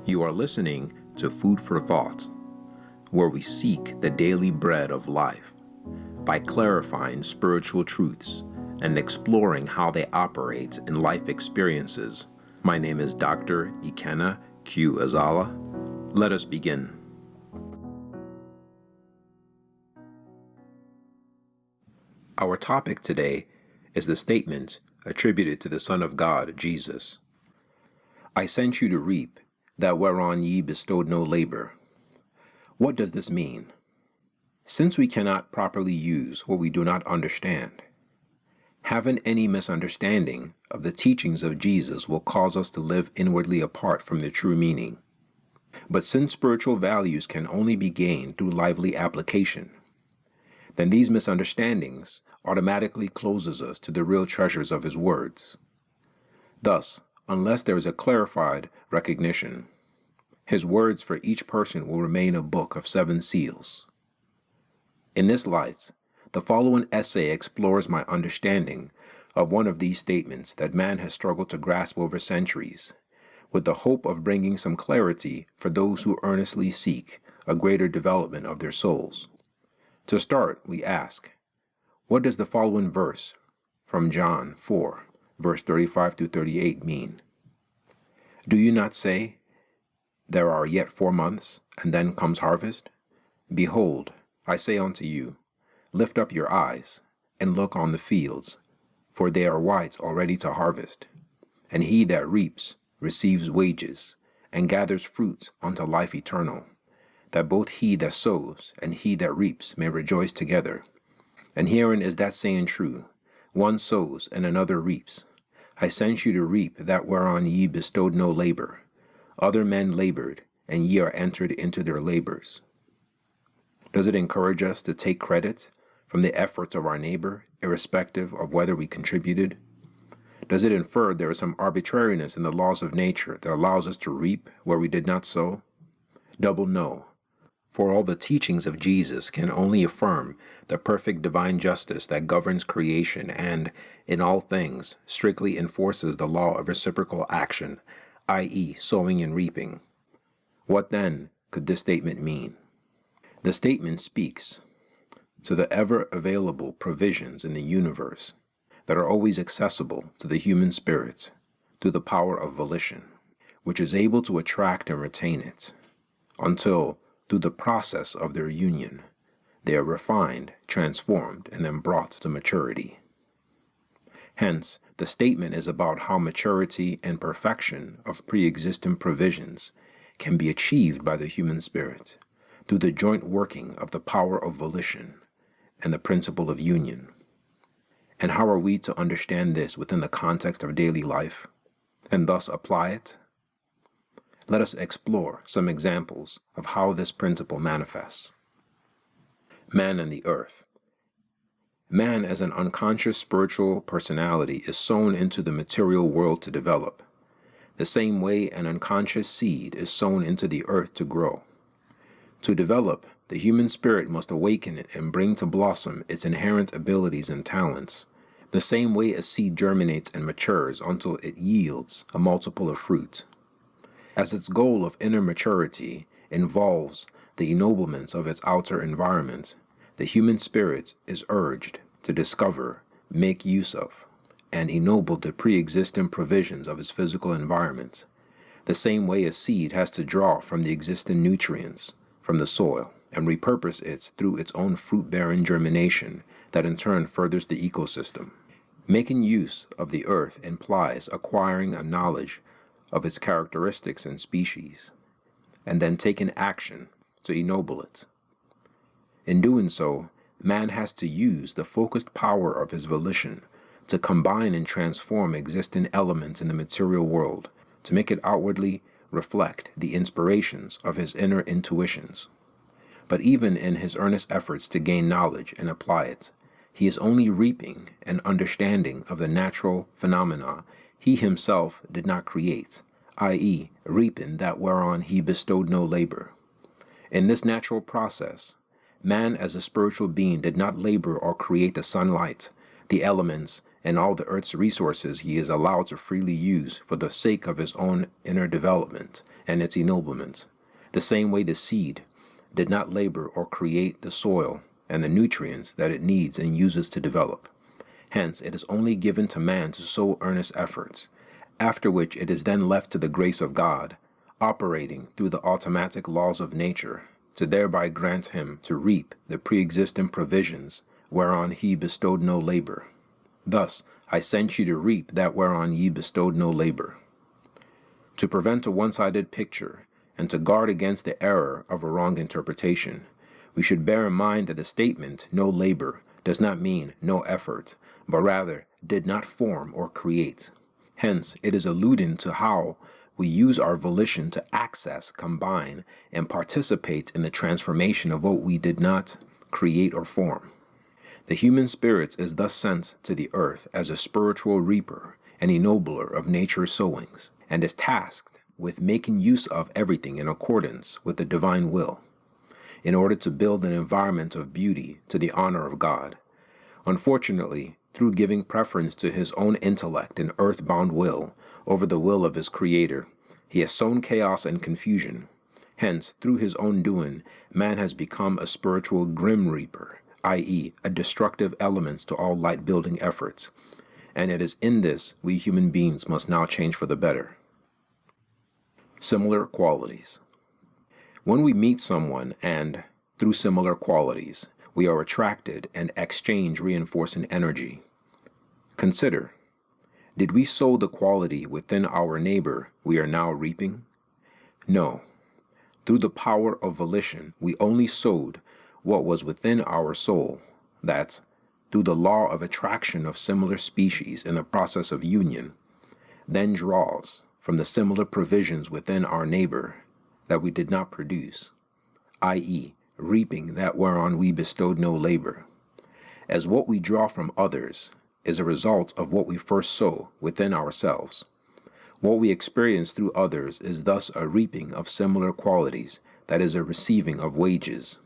You are listening to Food for Thought, where we seek the daily bread of life by clarifying spiritual truths and exploring how they operate in life experiences. My name is Dr. Ikenna Q. Azala. Let us begin. Our topic today is the statement attributed to the Son of God, Jesus. I sent you to reap that whereon ye bestowed no labor. What does this mean? Since we cannot properly use what we do not understand, having any misunderstanding of the teachings of Jesus will cause us to live inwardly apart from their true meaning. But since spiritual values can only be gained through lively application, then these misunderstandings automatically closes us to the real treasures of his words. Thus, unless there is a clarified recognition, his words for each person will remain a book of 7 seals. In this light, the following essay explores my understanding of one of these statements that man has struggled to grasp over centuries, with the hope of bringing some clarity for those who earnestly seek a greater development of their souls. To start, we ask, what does the following verse from John 4, verse 35 through 38 mean? Do you not say, there are yet 4 months, and then comes harvest? Behold, I say unto you, lift up your eyes, and look on the fields, for they are white already to harvest. And he that reaps receives wages, and gathers fruits unto life eternal, that both he that sows and he that reaps may rejoice together. And herein is that saying true, one sows and another reaps. I sent you to reap that whereon ye bestowed no labor. Other men labored, and ye are entered into their labors. Does it encourage us to take credit from the efforts of our neighbor, irrespective of whether we contributed? Does it infer there is some arbitrariness in the laws of nature that allows us to reap where we did not sow? Double no. For all the teachings of Jesus can only affirm the perfect divine justice that governs creation and, in all things, strictly enforces the law of reciprocal action, i.e., sowing and reaping. What then could this statement mean? The statement speaks to the ever-available provisions in the universe that are always accessible to the human spirit through the power of volition, which is able to attract and retain it, until, through the process of their union, they are refined, transformed, and then brought to maturity. Hence, the statement is about how maturity and perfection of pre-existing provisions can be achieved by the human spirit through the joint working of the power of volition and the principle of union. And how are we to understand this within the context of daily life, and thus apply it? Let us explore some examples of how this principle manifests. Man and the earth. Man as an unconscious spiritual personality is sown into the material world to develop, the same way an unconscious seed is sown into the earth to grow. To develop, the human spirit must awaken it and bring to blossom its inherent abilities and talents, the same way a seed germinates and matures until it yields a multiple of fruit. As its goal of inner maturity involves the ennoblement of its outer environment, the human spirit is urged to discover, make use of, and ennoble the pre-existing provisions of its physical environment, the same way a seed has to draw from the existing nutrients from the soil and repurpose it through its own fruit-bearing germination that in turn furthers the ecosystem. Making use of the earth implies acquiring a knowledge of its characteristics and species, and then taking action to ennoble it. In doing so, man has to use the focused power of his volition to combine and transform existing elements in the material world to make it outwardly reflect the inspirations of his inner intuitions. But even in his earnest efforts to gain knowledge and apply it, he is only reaping an understanding of the natural phenomena he himself did not create, i.e., reaping that whereon he bestowed no labor. In this natural process, man as a spiritual being did not labor or create the sunlight, the elements, and all the earth's resources he is allowed to freely use for the sake of his own inner development and its ennoblement, the same way the seed did not labor or create the soil and the nutrients that it needs and uses to develop. Hence, it is only given to man to sow earnest efforts, after which it is then left to the grace of God, operating through the automatic laws of nature, to thereby grant him to reap the pre-existent provisions whereon he bestowed no labor. Thus, I sent you to reap that whereon ye bestowed no labor. To prevent a one-sided picture, and to guard against the error of a wrong interpretation, we should bear in mind that the statement, no labor, does not mean no effort, but rather did not form or create. Hence, it is alluding to how we use our volition to access, combine, and participate in the transformation of what we did not create or form. The human spirit is thus sent to the earth as a spiritual reaper and ennobler of nature's sowings, and is tasked with making use of everything in accordance with the divine will, in order to build an environment of beauty to the honor of God. Unfortunately, through giving preference to his own intellect and earthbound will over the will of his Creator, he has sown chaos and confusion. Hence, through his own doing, man has become a spiritual grim reaper, i.e., a destructive element to all light-building efforts. And it is in this we human beings must now change for the better. Similar qualities. When we meet someone and, through similar qualities, we are attracted and exchange reinforcing energy. Consider, did we sow the quality within our neighbor we are now reaping? No. Through the power of volition, we only sowed what was within our soul, that, through the law of attraction of similar species in the process of union, then draws from the similar provisions within our neighbor that we did not produce, i.e., reaping that whereon we bestowed no labor, as what we draw from others is a result of what we first sow within ourselves. What we experience through others is thus a reaping of similar qualities, that is a receiving of wages.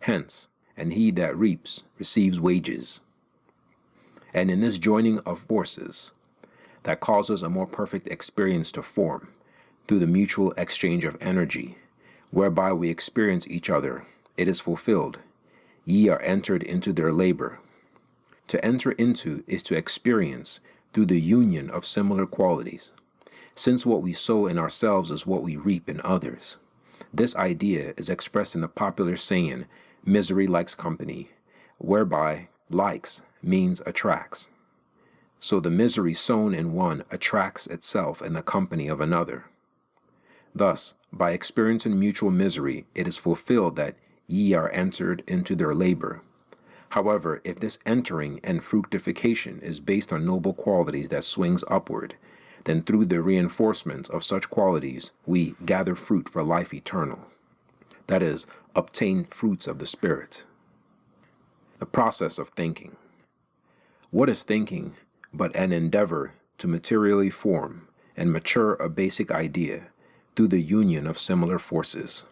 Hence, and he that reaps receives wages. And in this joining of forces, that causes a more perfect experience to form, through the mutual exchange of energy, whereby we experience each other, it is fulfilled. Ye are entered into their labor. To enter into is to experience through the union of similar qualities, since what we sow in ourselves is what we reap in others. This idea is expressed in the popular saying, misery likes company, whereby likes means attracts. So the misery sown in one attracts itself in the company of another. Thus, by experiencing mutual misery, it is fulfilled that ye are entered into their labor. However, if this entering and fructification is based on noble qualities that swings upward, then through the reinforcement of such qualities, we gather fruit for life eternal. That is, obtain fruits of the Spirit. The process of thinking. What is thinking but an endeavor to materially form and mature a basic idea through the union of similar forces?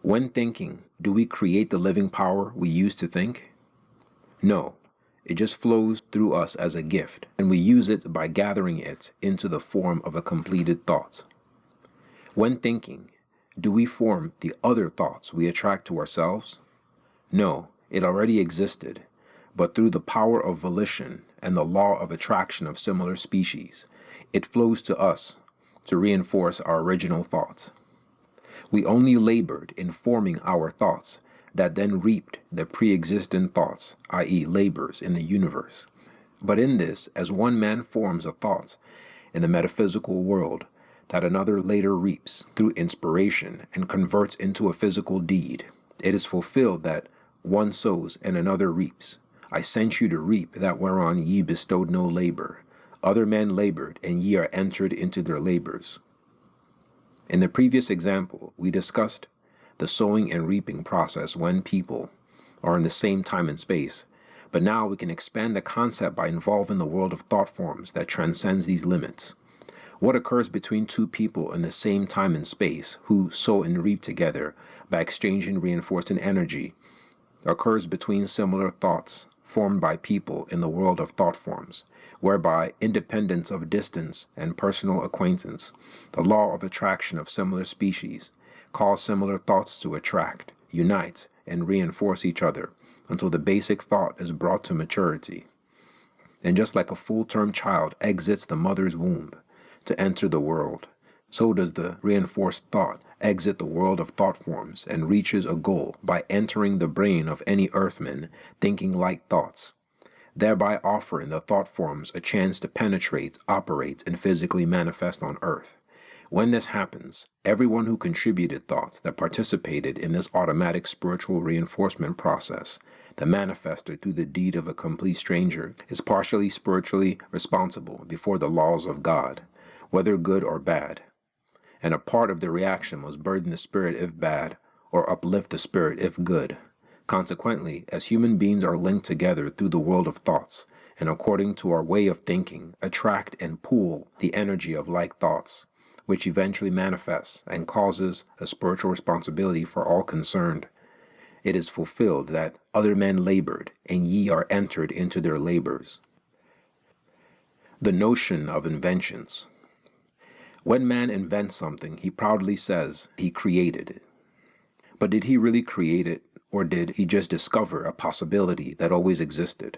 When thinking, do we create the living power we use to think? No, it just flows through us as a gift, and we use it by gathering it into the form of a completed thought. When thinking, do we form the other thoughts we attract to ourselves? No, it already existed, but through the power of volition and the law of attraction of similar species, it flows to us to reinforce our original thoughts. We only labored in forming our thoughts that then reaped the pre-existent thoughts, i.e. labors in the universe. But in this, as one man forms a thought in the metaphysical world that another later reaps through inspiration and converts into a physical deed, it is fulfilled that one sows and another reaps. I sent you to reap that whereon ye bestowed no labor. Other men labored, and ye are entered into their labors. In the previous example, we discussed the sowing and reaping process when people are in the same time and space, but now we can expand the concept by involving the world of thought forms that transcends these limits. What occurs between two people in the same time and space who sow and reap together by exchanging reinforcing energy occurs between similar thoughts formed by people in the world of thought forms, whereby, independence of distance and personal acquaintance, the law of attraction of similar species cause similar thoughts to attract, unite, and reinforce each other until the basic thought is brought to maturity. And just like a full-term child exits the mother's womb to enter the world, so does the reinforced thought exit the world of thought forms and reaches a goal by entering the brain of any earthman thinking like thoughts, thereby offering the thought forms a chance to penetrate, operate, and physically manifest on earth. When this happens, everyone who contributed thoughts that participated in this automatic spiritual reinforcement process, the manifester through the deed of a complete stranger, is partially spiritually responsible before the laws of God, whether good or bad. And a part of the reaction must burden the spirit if bad, or uplift the spirit if good. Consequently, as human beings are linked together through the world of thoughts, and according to our way of thinking, attract and pull the energy of like thoughts, which eventually manifests and causes a spiritual responsibility for all concerned. It is fulfilled that other men labored, and ye are entered into their labors. The notion of inventions. When man invents something, he proudly says he created it. But did he really create it, or did he just discover a possibility that always existed?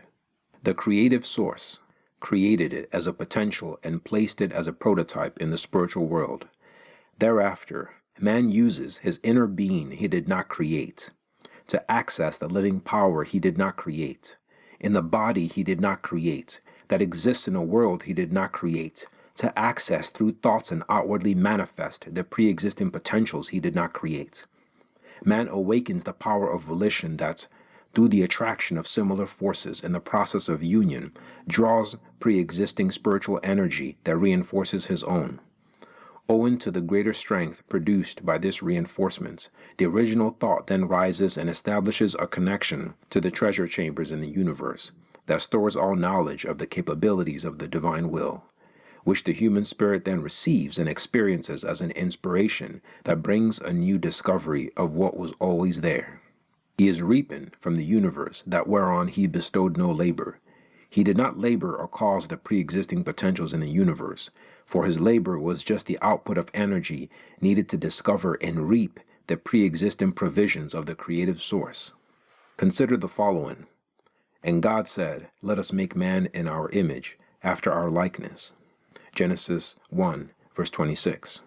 The creative source created it as a potential and placed it as a prototype in the spiritual world. Thereafter, man uses his inner being he did not create to access the living power he did not create, in the body he did not create, that exists in a world he did not create, to access through thoughts and outwardly manifest the pre-existing potentials he did not create. Man awakens the power of volition that, through the attraction of similar forces in the process of union, draws pre-existing spiritual energy that reinforces his own. Owing to the greater strength produced by this reinforcement, the original thought then rises and establishes a connection to the treasure chambers in the universe that stores all knowledge of the capabilities of the divine will, which the human spirit then receives and experiences as an inspiration that brings a new discovery of what was always there. He is reaping from the universe that whereon he bestowed no labor. He did not labor or cause the pre-existing potentials in the universe, for his labor was just the output of energy needed to discover and reap the pre-existing provisions of the creative source. Consider the following. And God said, "Let us make man in our image, after our likeness." Genesis 1, verse 26.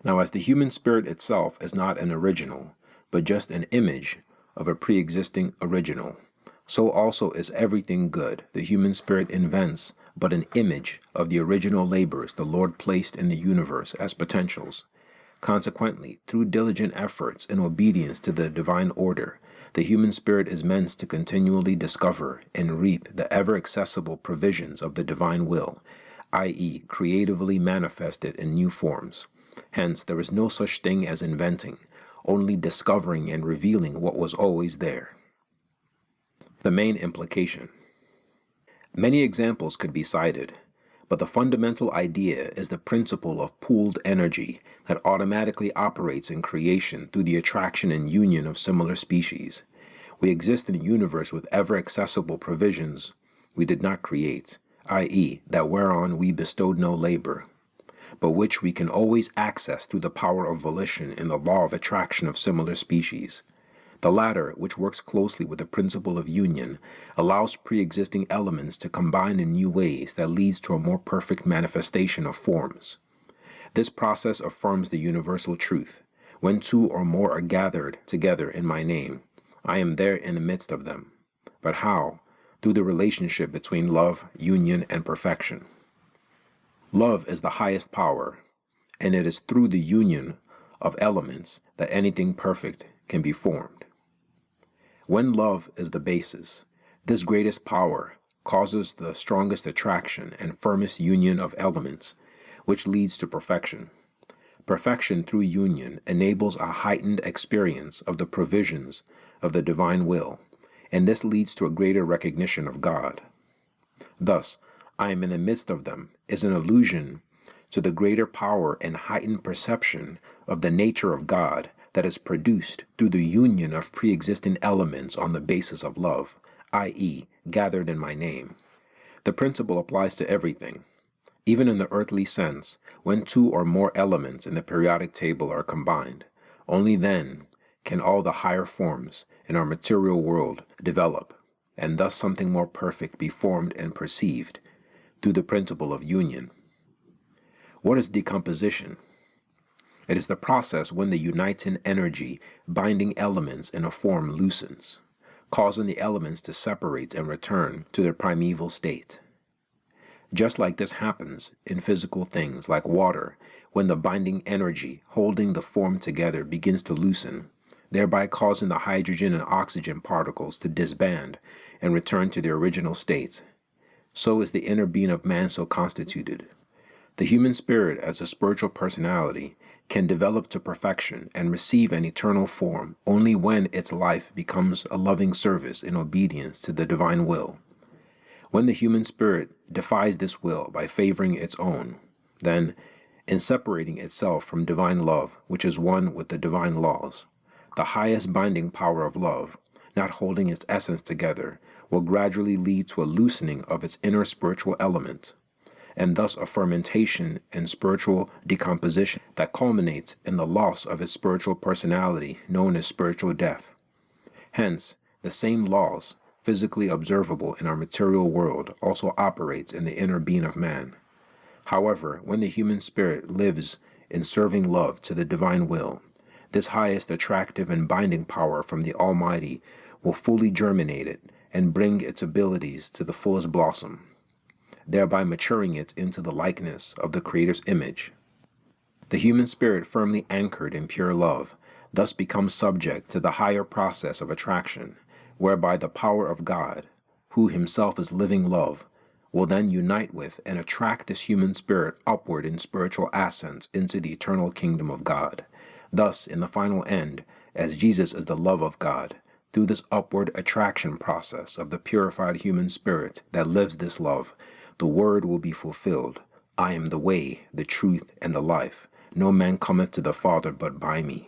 Now, as the human spirit itself is not an original, but just an image of a pre-existing original, so also is everything good the human spirit invents but an image of the original labors the Lord placed in the universe as potentials. Consequently, through diligent efforts in obedience to the divine order, the human spirit is meant to continually discover and reap the ever-accessible provisions of the divine will, i.e., creatively manifested in new forms. Hence, there is no such thing as inventing, only discovering and revealing what was always there. The main implication. Many examples could be cited, but the fundamental idea is the principle of pooled energy that automatically operates in creation through the attraction and union of similar species. We exist in a universe with ever-accessible provisions we did not create, i.e., that whereon we bestowed no labor, but which we can always access through the power of volition in the law of attraction of similar species. The latter, which works closely with the principle of union, allows pre-existing elements to combine in new ways that leads to a more perfect manifestation of forms. This process affirms the universal truth. When two or more are gathered together in my name, I am there in the midst of them. But how? Through the relationship between love, union, and perfection. Love is the highest power, and it is through the union of elements that anything perfect can be formed. When love is the basis, this greatest power causes the strongest attraction and firmest union of elements, which leads to perfection. Perfection through union enables a heightened experience of the provisions of the divine will, and this leads to a greater recognition of God. Thus, I am in the midst of them is an allusion to the greater power and heightened perception of the nature of God that is produced through the union of pre-existing elements on the basis of love, i.e., gathered in my name. The principle applies to everything. Even in the earthly sense, when two or more elements in the periodic table are combined, only then can all the higher forms in our material world develop, and thus something more perfect be formed and perceived through the principle of union. What is decomposition? It is the process when the uniting energy binding elements in a form loosens, causing the elements to separate and return to their primeval state. Just like this happens in physical things like water, when the binding energy holding the form together begins to loosen, thereby causing the hydrogen and oxygen particles to disband and return to their original states, so is the inner being of man so constituted. The human spirit as a spiritual personality can develop to perfection and receive an eternal form only when its life becomes a loving service in obedience to the divine will. When the human spirit defies this will by favoring its own, then, in separating itself from divine love, which is one with the divine laws, the highest binding power of love, not holding its essence together, will gradually lead to a loosening of its inner spiritual element, and thus a fermentation and spiritual decomposition that culminates in the loss of its spiritual personality known as spiritual death. Hence, the same laws physically observable in our material world also operates in the inner being of man. However, when the human spirit lives in serving love to the divine will, this highest attractive and binding power from the Almighty will fully germinate it and bring its abilities to the fullest blossom, thereby maturing it into the likeness of the Creator's image. The human spirit firmly anchored in pure love thus becomes subject to the higher process of attraction, whereby the power of God, who himself is living love, will then unite with and attract this human spirit upward in spiritual ascents into the eternal kingdom of God. Thus, in the final end, as Jesus is the love of God, through this upward attraction process of the purified human spirit that lives this love, the word will be fulfilled. I am the way, the truth, and the life. No man cometh to the Father but by me.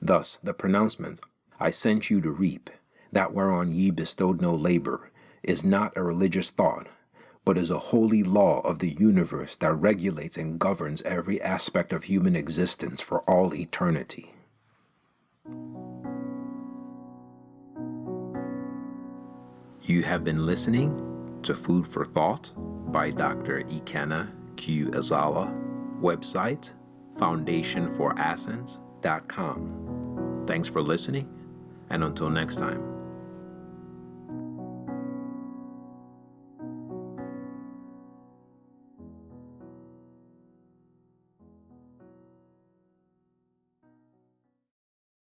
Thus, the pronouncement, I sent you to reap, that whereon ye bestowed no labor, is not a religious thought, but is a holy law of the universe that regulates and governs every aspect of human existence for all eternity. You have been listening to Food for Thought by Dr. Ikenna Q. Azala. Website, foundationforascents.com. Thanks for listening, and until next time.